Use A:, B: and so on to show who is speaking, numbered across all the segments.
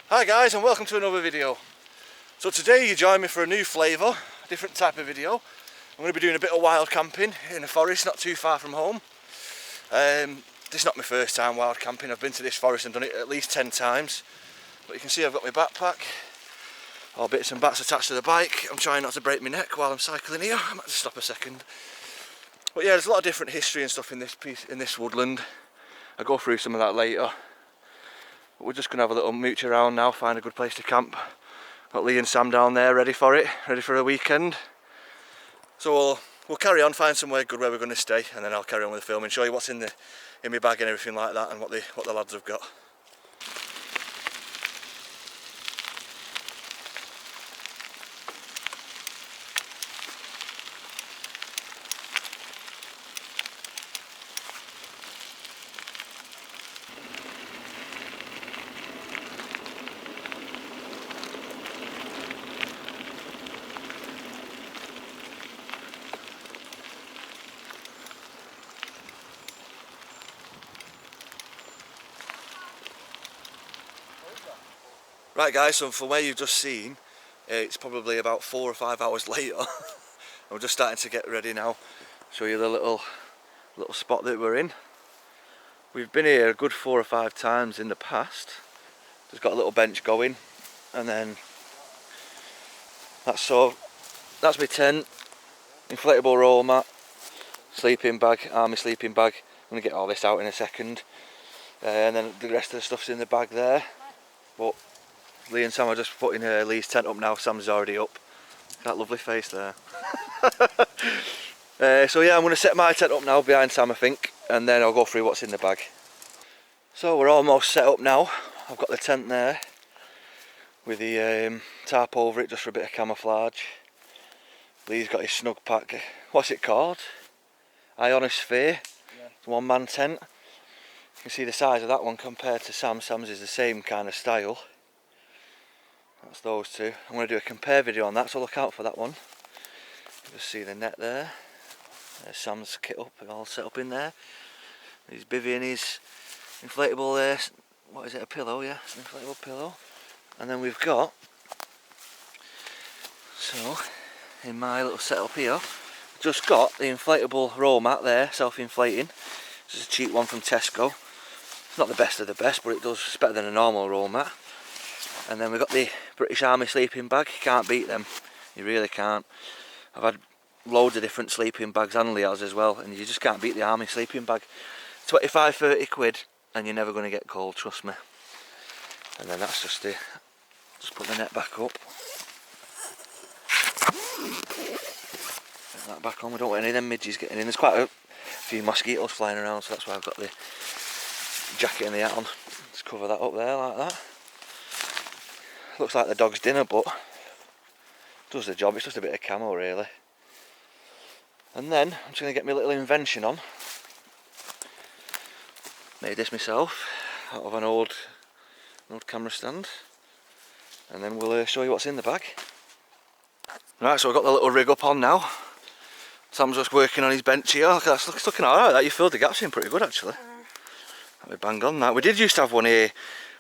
A: Hi guys, and welcome to another video. So today you join me for a new flavour, a different type of video. I'm going to be doing a bit of wild camping in a forest not too far from home. This is not my first time wild camping. I've been to this forest and done it at least 10 times. But you can see I've got my backpack, all bits and bats attached to the bike. I'm trying not to break my neck while I'm cycling here. I might have to stop a second. But yeah, there's a lot of different history and stuff in this woodland. I'll go through some of that later. But we're just going to have a little mooch around now, find a good place to camp. Got Lee and Sam down there ready for it, ready for a weekend. So we'll carry on, find somewhere good where we're going to stay, and then I'll carry on with the filming, show you what's in my bag and everything like that, and what the lads have got. Right guys, so from where you've just seen, it's probably about 4 or 5 hours later. We're just starting to get ready now. Show you the little spot that we're in. We've been here a good 4 or 5 times in the past. Just got a little bench going, and then that's my tent, inflatable roll mat, sleeping bag, army sleeping bag. I'm going to get all this out in a second, and then the rest of the stuff's in the bag there. But Lee and Sam are just putting Lee's tent up now. Sam's already up. That lovely face there. So yeah, I'm going to set my tent up now behind Sam, I think, and then I'll go through what's in the bag. So we're almost set up now. I've got the tent there with the tarp over it just for a bit of camouflage. Lee's got his snug pack. What's it called? Ionosphere. Yeah. It's a one-man tent. You can see the size of that one compared to Sam's. Sam's is the same kind of style. That's those two. I'm going to do a compare video on that, so look out for that one. You can see the net there. There's Sam's kit up, all set up in there. His bivvy and his inflatable, what is it, a pillow? Yeah, it's an inflatable pillow. And then we've got, so in my little setup here, just got the inflatable roll mat there, self-inflating. This is a cheap one from Tesco. It's not the best of the best, but it's better than a normal roll mat. And then we've got the British Army sleeping bag. You can't beat them, you really can't. I've had loads of different sleeping bags and Leo's as well, and you just can't beat the Army sleeping bag. 25-30 quid, and you're never going to get cold, trust me. And then that's just put the net back up. Get that back on, we don't want any of them midges getting in. There's quite a few mosquitoes flying around, so that's why I've got the jacket and the hat on. Just cover that up there like that. Looks like the dog's dinner, but does the job. It's just a bit of camo really. And then I'm just going to get my little invention on. Made this myself out of an old camera stand, and then we'll show you what's in the bag. Right, so I've got the little rig up on now. Sam's just working on his bench here. Look, that's looking alright. That you filled the gaps in pretty good actually. That'd be bang on that. We did used to have one here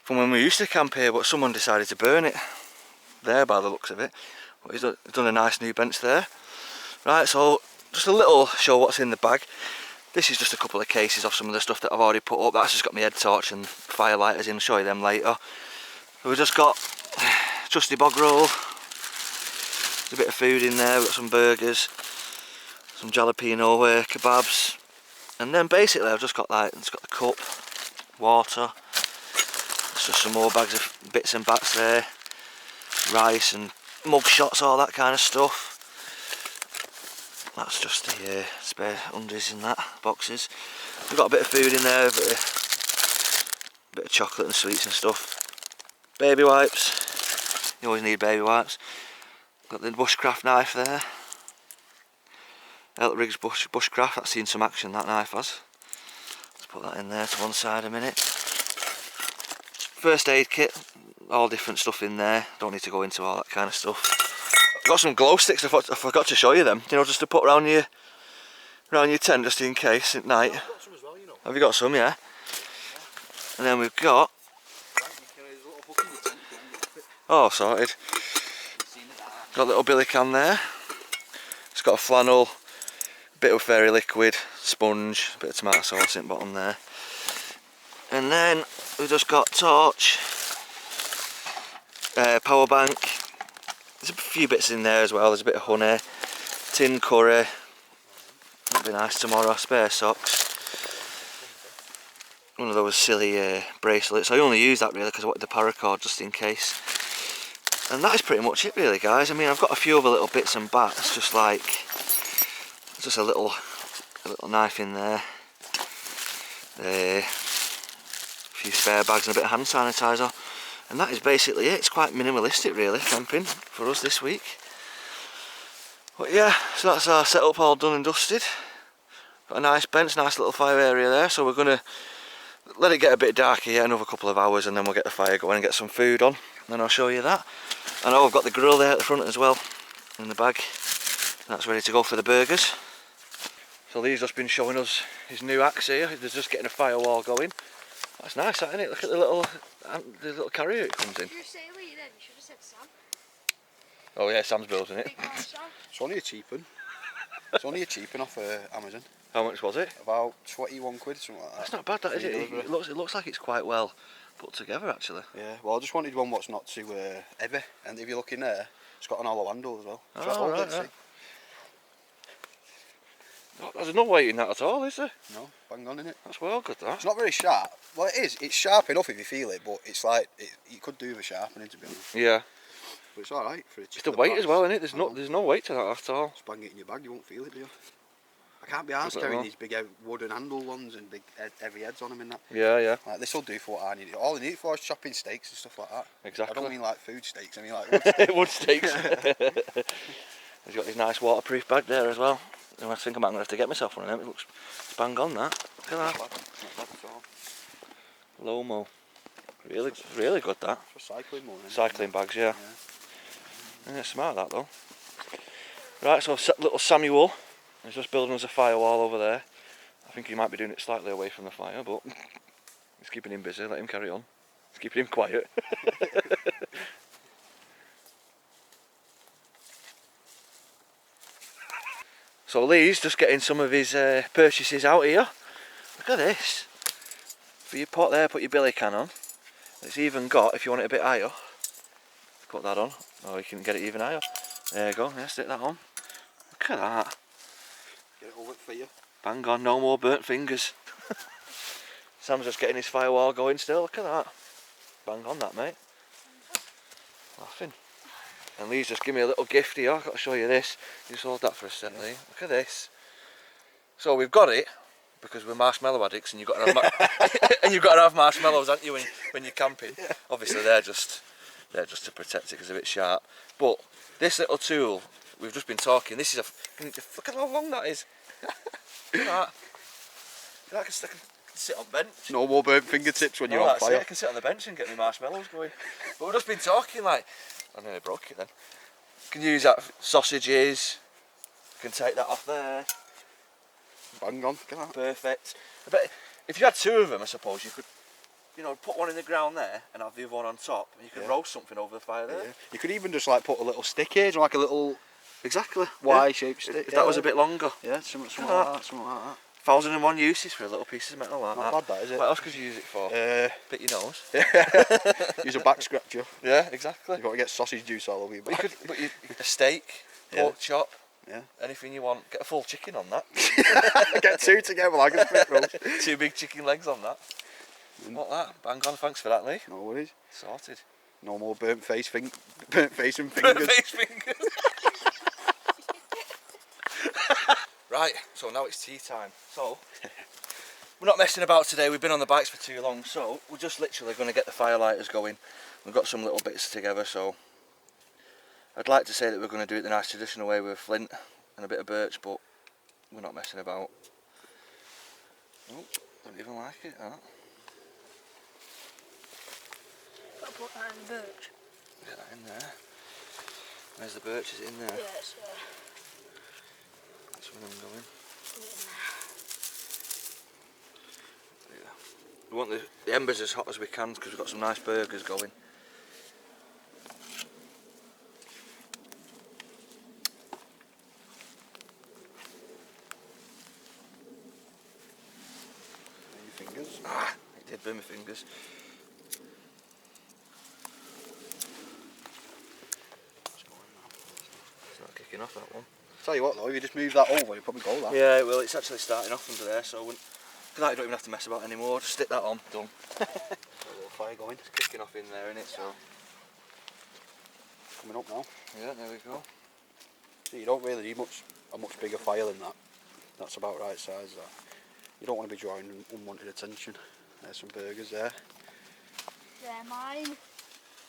A: from when we used to camp here, but someone decided to burn it there by the looks of it. But he's done a nice new bench there. Right, so just a little show what's in the bag. This is just a couple of cases of some of the stuff that I've already put up. That's just got my head torch and firelighters in. I'll show you them later. So we've just got trusty bog roll. There's a bit of food in there. We've got some burgers, some jalapeno kebabs, and then basically I've just got it's got the cup, water. Just some more bags of bits and bats there, rice and mug shots, all that kind of stuff. That's just the spare undies in that, boxes. We've got a bit of food in there, a bit of chocolate and sweets and stuff. Baby wipes, you always need baby wipes. Got the bushcraft knife there. Eltrig's bushcraft, that's seen some action, that knife has. Let's put that in there to one side a minute. First aid kit, all different stuff in there. Don't need to go into all that kind of stuff. I've got some glow sticks. I forgot to show you them. You know, just to put around your tent, just in case at night. I've got some as well, you know. Have you got some? Yeah. And then we've got Oh, sorted. Got a little billy can there. It's got a flannel, bit of fairy liquid, sponge, bit of tomato sauce in the bottom there. And then we've just got torch, power bank. There's a few bits in there as well. There's a bit of honey, tin curry. That'd be nice tomorrow. Spare socks. One of those silly bracelets. I only use that really because I wanted the paracord just in case. And that is pretty much it really, guys. I mean, I've got a few other little bits and bats, just like a little knife in there. A few spare bags and a bit of hand sanitizer. And that is basically it. It's quite minimalistic really, camping for us this week. But yeah, so that's our setup all done and dusted. Got a nice bench, nice little fire area there, so we're going to let it get a bit darker yet, another couple of hours, and then we'll get the fire going and get some food on. And then I'll show you that. I know I've got the grill there at the front as well, in the bag. That's ready to go for the burgers. So Lee's just been showing us his new axe here. He's just getting a firewall going. That's nice, isn't it? Look at the little carrier it comes in.
B: Did you say Lee then? You should have said Sam.
A: Oh yeah, Sam's building it.
C: It's only a cheap one. It's only a cheap one off Amazon.
A: How much was it?
C: About 21 quid, something like that.
A: That's not bad, that is it? It looks like it's quite well put together actually.
C: Yeah, well I just wanted one what's not too heavy, and if you look in there, it's got an hollow handle as well.
A: Oh, right. There's no weight in that at all, is there?
C: No, bang on in it.
A: That's well good, that.
C: It's not very sharp. Well, it is. It's sharp enough if you feel it, but it's like you could do with a sharpening, to be honest.
A: Yeah.
C: But it's all right for a cheap.
A: It's the weight as well, isn't it? There's no weight to that at all.
C: Just bang it in your bag, you won't feel it, do you? I can't be arsed carrying these big wooden handle ones and big heavy heads on them and that.
A: Yeah, yeah.
C: Like this will do for what I need. All I need it for is chopping steaks and stuff like that.
A: Exactly.
C: I don't mean like food steaks. I mean like
A: wood steaks. He's got this nice waterproof bag there as well. I think I'm going to have to get myself one of them. It looks bang on that. Look at that. Lomo. Really good that.
C: For cycling more.
A: Cycling bags, yeah. Yeah, smart that though. Right, so little Samuel is just building us a firewall over there. I think he might be doing it slightly away from the fire, but he's keeping him busy. Let him carry on. He's keeping him quiet. So Lee's just getting some of his purchases out here. Look at this. For your pot there, put your billy can on. It's even got, if you want it a bit higher, put that on. Or you can get it even higher. There you go, yeah, stick that on. Look at that.
C: Get it all wet for you.
A: Bang on, no more burnt fingers. Sam's just getting his firewall going still, look at that. Bang on that, mate. Laughing. And Lee's just give me a little gift here. I've got to show you this. You just hold that for a second, Lee. Look at this. So we've got it because we're marshmallow addicts, and you've got to have and you've got to have marshmallows, haven't you, when you're camping? Yeah. Obviously, they're just to protect it because they're a bit sharp. But this little tool, we've just been talking. This is look at how long that is. Look at that. I can sit on bench.
C: No more burnt fingertips when you're on fire.
A: I can sit on the bench and get my marshmallows going. But we've just been talking like. I nearly broke it then. You can use that for sausages. You can take that off there.
C: Bang on, look at that.
A: Perfect. I bet if you had two of them, I suppose you could, put one in the ground there and have the other one on top, and you could roast something over the fire there. Yeah.
C: You could even just like put a little stick here, like a little Y-shaped stick.
A: If that was a bit longer.
C: Yeah, something like that.
A: 1001 uses for a little piece of metal like
C: that. Not bad, that, is it?
A: What else could you use it for? Bit your nose.
C: Use a back scratcher.
A: Yeah, exactly.
C: You've got to get sausage juice all over your back.
A: But a steak, pork chop, anything you want. Get a full chicken on that.
C: Get two together like a spit roast.
A: 2 big chicken legs on that. What that? Bang on, thanks for that, Lee.
C: No worries.
A: Sorted.
C: No more burnt face and fingers.
A: Burnt face fingers. Right, so now it's tea time. So, we're not messing about today, we've been on the bikes for too long, so we're just literally going to get the firelighters going. We've got some little bits together, so I'd like to say that we're going to do it the nice traditional way with flint and a bit of birch, but we're not messing about. Oh, don't even like it, that.
B: Gotta put that in the birch.
A: Get that in there. Where's the birch? Is it in there?
B: Yeah, it's
A: That's where I'm going. We want the embers as hot as we can because we've got some nice burgers going. burn my fingers. It's not kicking off, that one.
C: Tell you what though, if you just move that over, you'll probably go that.
A: Yeah, well, it's actually starting off under there, so I wouldn't. Tonight you don't even have to mess about anymore. Just stick that on. Done.
C: A little fire going.
A: It's kicking off in there, innit? So.
C: Coming up now.
A: Yeah, there we go.
C: See, you don't really need a much bigger fire than that. That's about right size. That. You don't want to be drawing unwanted attention. There's some burgers there.
B: They're mine.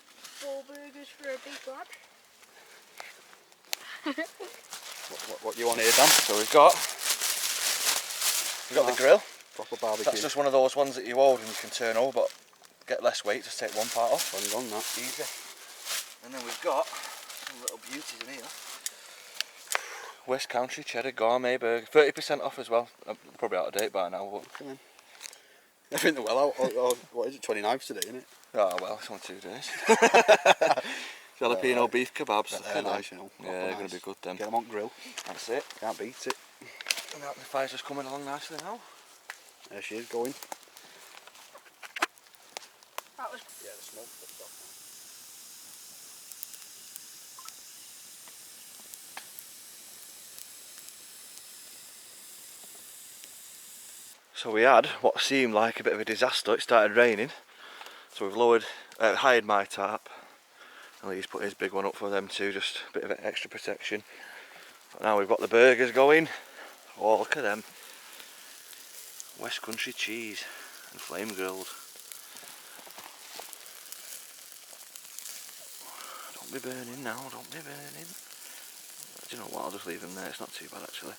B: 4 burgers for a big lad.
C: What you want here, Dan?
A: So we've got the grill.
C: Proper barbecue.
A: That's just one of those ones that you hold and you can turn over, but get less weight. Just take one part off.
C: Bang on that.
A: Easy. And then we've got some little beauties in here. West Country Cheddar Gourmet Burger, 30% off as well. I'm probably out of date by now. But...
C: Come on. I think they're well out. What is it? 29th today, isn't it?
A: Oh well, it's only 2 days. Jalapeno beef kebabs.
C: They're nice, you know.
A: Yeah, they're going to be good then.
C: Get them on grill.
A: That's it.
C: Can't beat it.
A: And that, the fire's just coming along nicely now.
C: There she is going.
B: That was.
C: Yeah, the smoke stuff.
A: So we had what seemed like a bit of a disaster. It started raining, so we've hired my tarp. And Lee's put his big one up for them too, just a bit of extra protection. But now we've got the burgers going. Oh, look at them. West Country cheese and flame grilled. Don't be burning now, don't be burning. Do you know what, I'll just leave them there, it's not too bad actually.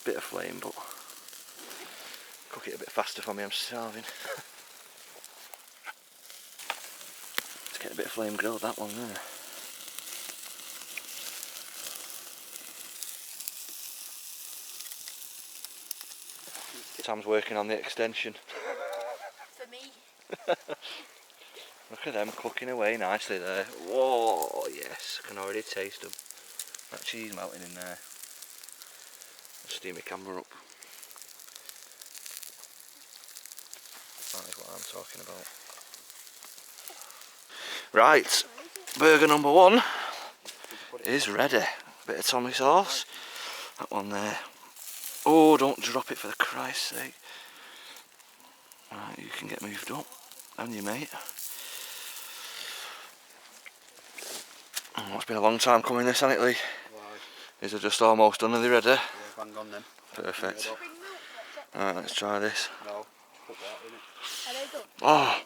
A: Bit of flame, but cook it a bit faster for me, I'm starving. Let's get a bit of flame grilled, that one there. Sam's working on the extension.
B: For me.
A: Look at them cooking away nicely there. Whoa, yes, I can already taste them. That cheese melting in there. I'll steam my camera up. That is what I'm talking about. Right, burger number 1 is ready. Bit of Tommy sauce. That one there. Oh, don't drop it for the Christ's sake. Right, you can get moved up. And you, mate. Oh, it's been a long time coming this, hasn't it, Lee?
C: Why?
A: These are just almost done, are they ready?
C: Yeah, bang on them.
A: Perfect.
B: Bring milk,
A: Alright, let's try this.
C: No, put that in it.
B: are they done?
A: Oh,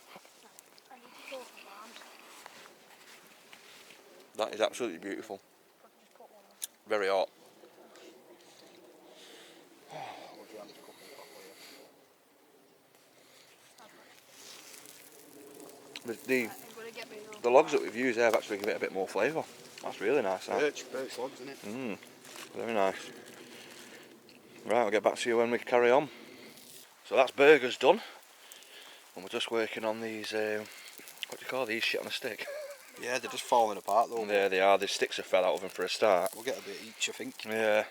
B: I need to go for that.
A: that is absolutely beautiful.
B: Just put one on.
A: Very hot.
C: Would you hand cooking properly?
A: The logs that we've used there have actually given it a bit more flavour. That's really nice. That.
C: Birch logs, isn't it?
A: Very nice. Right, I'll get back to you when we carry on. So that's burgers done. And we're just working on these, what do you call these, shit on a stick?
C: Yeah, they're just falling apart though.
A: There they are, the sticks have fell out of them for a start.
C: We'll get a bit each, I think.
A: Yeah.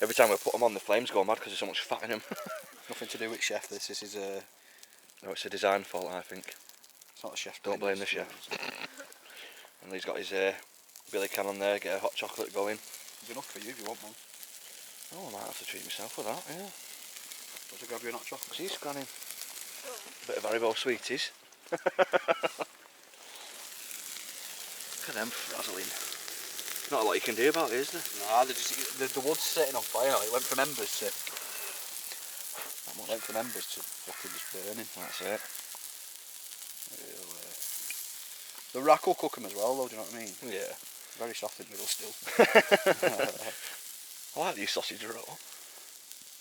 A: Every time we put them on, the flames go mad because there's so much fat in them.
C: Nothing to do with chef, this is a...
A: No, it's a design fault, I think.
C: It's not a chef.
A: Don't blame the chef. And he's got his billy can on there, get a hot chocolate going.
C: It's enough for you if you want one.
A: Oh, I might have to treat myself with that, yeah.
C: Want to grab you a hot chocolate?
A: She's scanning. Bit of Haribo sweeties. Look at them frazzling. Not a lot you can do about it, is there?
C: Nah, the wood's setting on fire. It went from embers to... fucking just burning.
A: That's it.
C: The rack will cook them as well though, do you know what I mean?
A: Yeah.
C: Very soft in the middle still.
A: I like these sausage roll.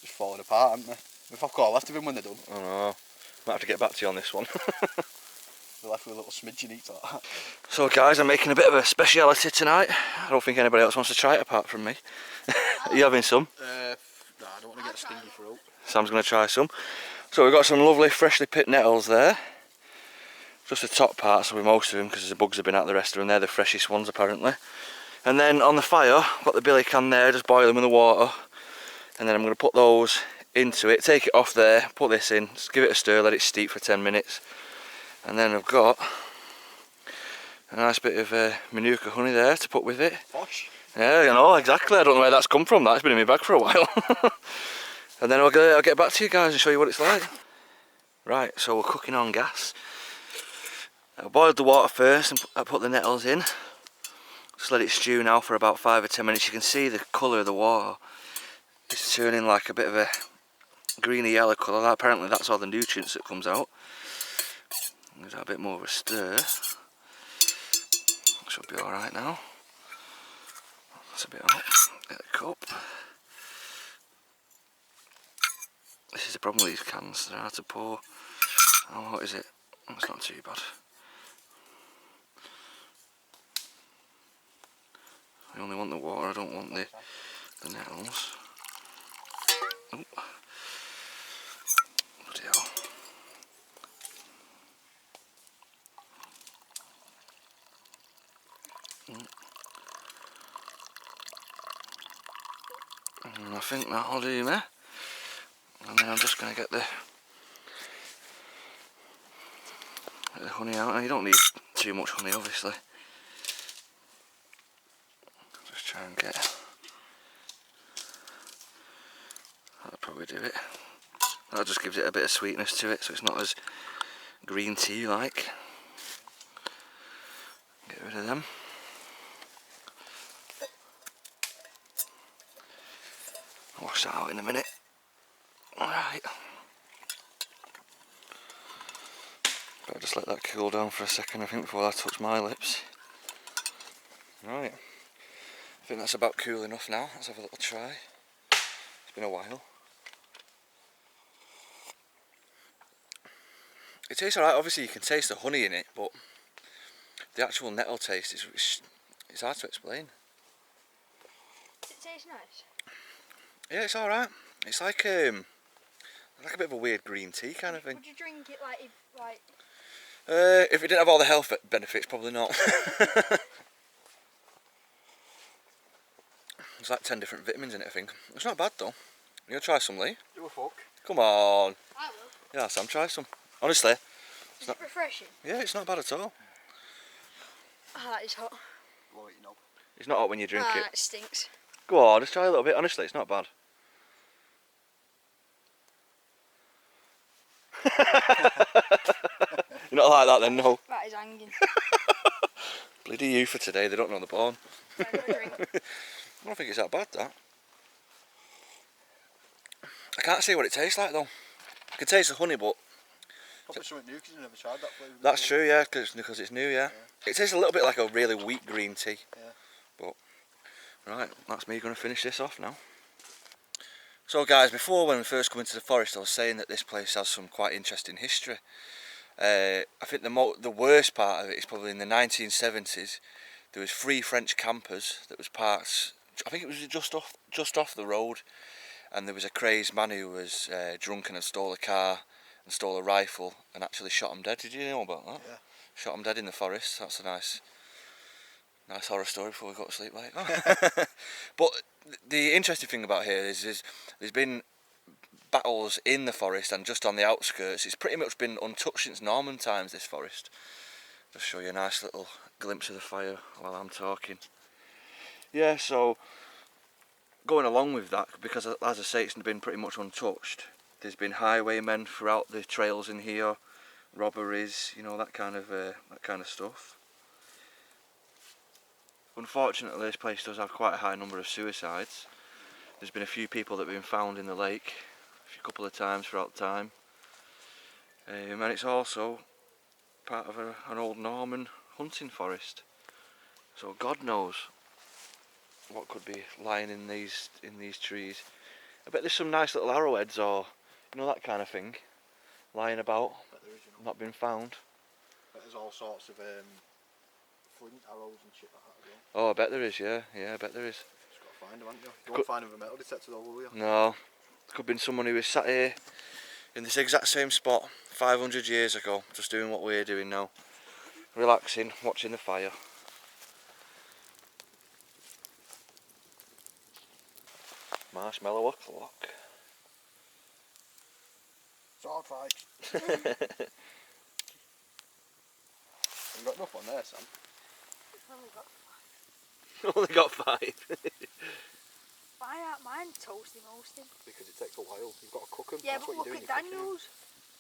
C: Just falling apart, haven't they? We've got left of them when they're done.
A: I know. Might have to get back to you on this one.
C: They're left with a little smidgen each like that.
A: So guys, I'm making a bit of a speciality tonight. I don't think anybody else wants to try it apart from me. Are you having some?
C: Nah, I don't want to get a stingy throat.
A: Sam's going to try some. So we've got some lovely freshly picked nettles there. Just the top parts will be most of them because the bugs have been out the rest of them. They're the freshest ones apparently. And then on the fire, got the billy can there, just boil them in the water. And then I'm going to put those into it, take it off there, put this in, just give it a stir, let it steep for 10 minutes. And then I've got a nice bit of Manuka honey there to put with it.
C: Posh.
A: Yeah, you know, exactly. I don't know where that's come from. That's been in my bag for a while. And then I'll get back to you guys and show you what it's like. Right, so we're cooking on gas. I boiled the water first and I put the nettles in. Just let it stew now for about 5 or 10 minutes. You can see the colour of the water. It's turning like a bit of a greeny yellow colour. Apparently that's all the nutrients that comes out. Give that a bit more of a stir. Should be alright now. That's a bit hot. Get the cup. This is the problem with these cans, they're hard to pour. Oh, what is it? It's not too bad. I only want the water, I don't want the nettles. Oh. Bloody hell. And I think that'll do me. And then I'm just going to get the honey out. Now you don't need too much honey, obviously. Just try and get. That'll probably do it. That just gives it a bit of sweetness to it, so it's not as green tea like. Get rid of them. Wash that out in a minute. Alright. Better just let that cool down for a second, I think, before I touch my lips. Right. I think that's about cool enough now. Let's have a little try. It's been a while. It tastes alright. Obviously you can taste the honey in it, but the actual nettle taste is it's hard to explain.
B: It tastes nice.
A: Yeah, it's alright. It's like a bit of a weird green tea kind of thing.
B: Would you drink it like
A: If it didn't have all the health benefits, probably not. There's like 10 different vitamins in it, I think. It's not bad though. You gonna try some, Lee?
C: Do a fuck.
A: Come on.
B: I will.
A: Yeah, Sam, try some. Honestly.
B: Is it refreshing?
A: Yeah, it's not bad at all.
B: Ah, that is hot.
C: Blow it, you know.
A: It's not hot when you drink it.
B: It stinks.
A: Go on, just try a little bit. Honestly, it's not bad. You're not like that then, no.
B: That is hanging.
A: Bloody you for today, they don't know the born.
B: I
A: don't think it's that bad, that. I can't see what it tastes like though. I can taste the honey, but...
C: Probably something new because you've never tried that flavour.
A: That's true, yeah, because it's new, yeah. It tastes a little bit like a really weak green tea.
C: Yeah.
A: But, right, that's me going to finish this off now. So guys, before when we first come into the forest, I was saying that this place has some quite interesting history. I think the worst part of it is probably in the 1970s. There was 3 French campers that was parked, I think it was just off the road, and there was a crazed man who was drunk and stole a car and stole a rifle and actually shot him dead. Did you know about that? Yeah. Shot him dead in the forest. That's a nice horror story before we go to sleep late. But the interesting thing about here is there's been battles in the forest and just on the outskirts. It's pretty much been untouched since Norman times, this forest. Just show you a nice little glimpse of the fire while I'm talking. Yeah, so going along with that, because as I say, it's been pretty much untouched. There's been highwaymen throughout the trails in here, robberies, you know, that kind of stuff. Unfortunately, this place does have quite a high number of suicides. There's been a few people that have been found in the lake a couple of times throughout time. And it's also part of an old Norman hunting forest. So God knows what could be lying in these trees. I bet there's some nice little arrowheads or, you know, that kind of thing lying about,
C: There is, you know.
A: not been found.
C: But there's all sorts of flint arrows and shit like that as well.
A: Oh, I bet there is, yeah, I bet there is.
C: Just got to find them, haven't you? You won't find them with a metal detector though, will you?
A: No, there could have been someone who was sat here in this exact same spot 500 years ago, just doing what we're doing now. Relaxing, watching the fire. Marshmallow o'clock.
C: Sword fight. You've got enough on there, Sam.
A: Only got 5.
B: Why aren't mine toasty mosty?
C: Because it takes a while. You've got to cook them.
B: Yeah,
C: That's
B: but
C: what
B: look
C: you're doing.
B: at Daniel's.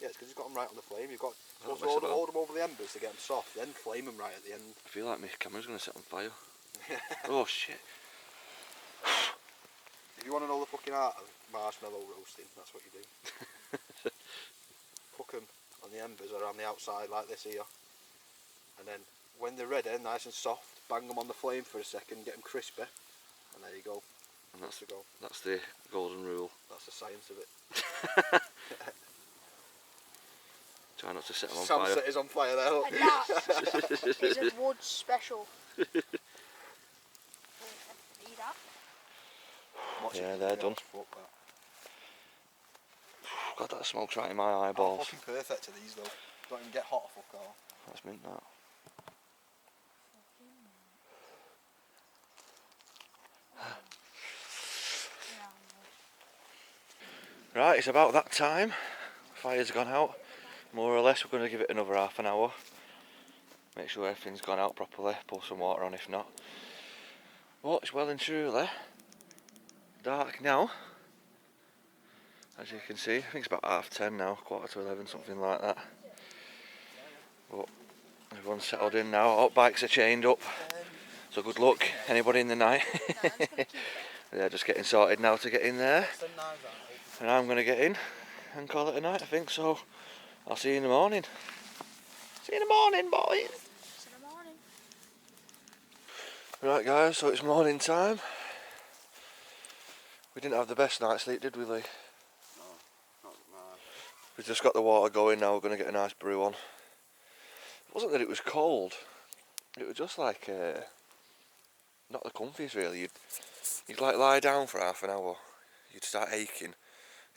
C: Yeah, it's because you've got them right on the flame. You've got
A: Don't
C: to
A: mess about.
C: hold them over the embers to get them soft, then flame them right at the end.
A: I feel like my camera's going to set on fire. Oh shit.
C: If you want to know the fucking art of marshmallow roasting, that's what you do. Cook them on the embers around the outside like this here. And then when they're ready, nice and soft, bang them on the flame for a second, get them crispy. And there you go.
A: And that's
C: the go.
A: That's the golden rule.
C: That's the science of it.
A: Try not to set them on
C: Sam
A: fire.
C: set is on fire there. Look.
B: And that is a wood special. Need that.
A: Yeah, they're done.
C: Fuck that.
A: God, that smoke's right in my
C: Oh,
A: eyeballs.
C: fucking perfect to these though. Don't even get hot, fuck all.
A: That's mint, that. Right, it's about that time. Fire's gone out. More or less, we're going to give it another half an hour. Make sure everything's gone out properly. Pour some water on if not. But it's well and truly dark now. As you can see, I think it's about 10:30 now, 11:15, something like that. But everyone's settled in now. All bikes are chained up. So good luck, anybody in the night. They're just getting sorted now to get in there. And I'm going to get in and call it a night, I think. So I'll see you in the morning. See you in the morning, boys.
B: It's in the morning.
A: Right guys, so it's morning time. We didn't have the best night's sleep, did we, Lee?
C: No, not mine.
A: We've just got the water going now, we're going to get a nice brew on. It wasn't that it was cold, it was just like, not the comfiest really. You'd like lie down for half an hour, you'd start aching.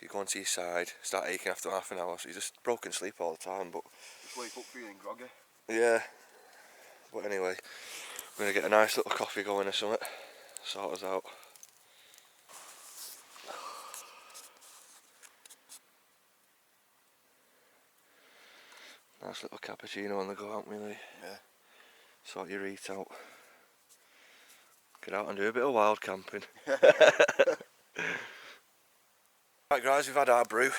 A: You go onto your side, start aching after half an hour, so you're just broken sleep all the time. But
C: Just wake up feeling groggy.
A: yeah, but anyway, we're going to get a nice little coffee going or something, sort us out. Nice little cappuccino on the go, aren't we, Lee?
C: Yeah.
A: Sort your eat out. Get out and do a bit of wild camping. Right guys, we've had our brew,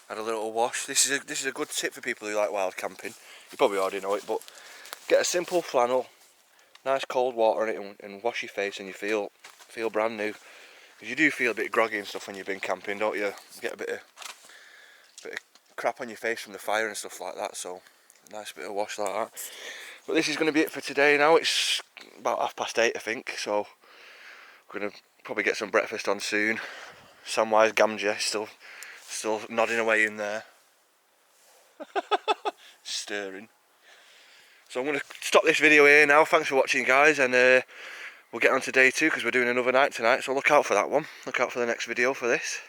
A: had a little wash. This is a good tip for people who like wild camping. You probably already know it, but get a simple flannel, nice cold water in it, and wash your face, and you feel brand new. Because you do feel a bit groggy and stuff when you've been camping, don't you? You get a bit of crap on your face from the fire and stuff like that. So a nice bit of wash like that. But this is going to be it for today. Now it's about 8:30, I think. So we're going to probably get some breakfast on soon. Samwise Gamgee still nodding away in there. Stirring. So I'm going to stop this video here now. Thanks for watching guys, and we'll get on to day 2 because we're doing another night tonight, so look out for that one. Look out for the next video for this.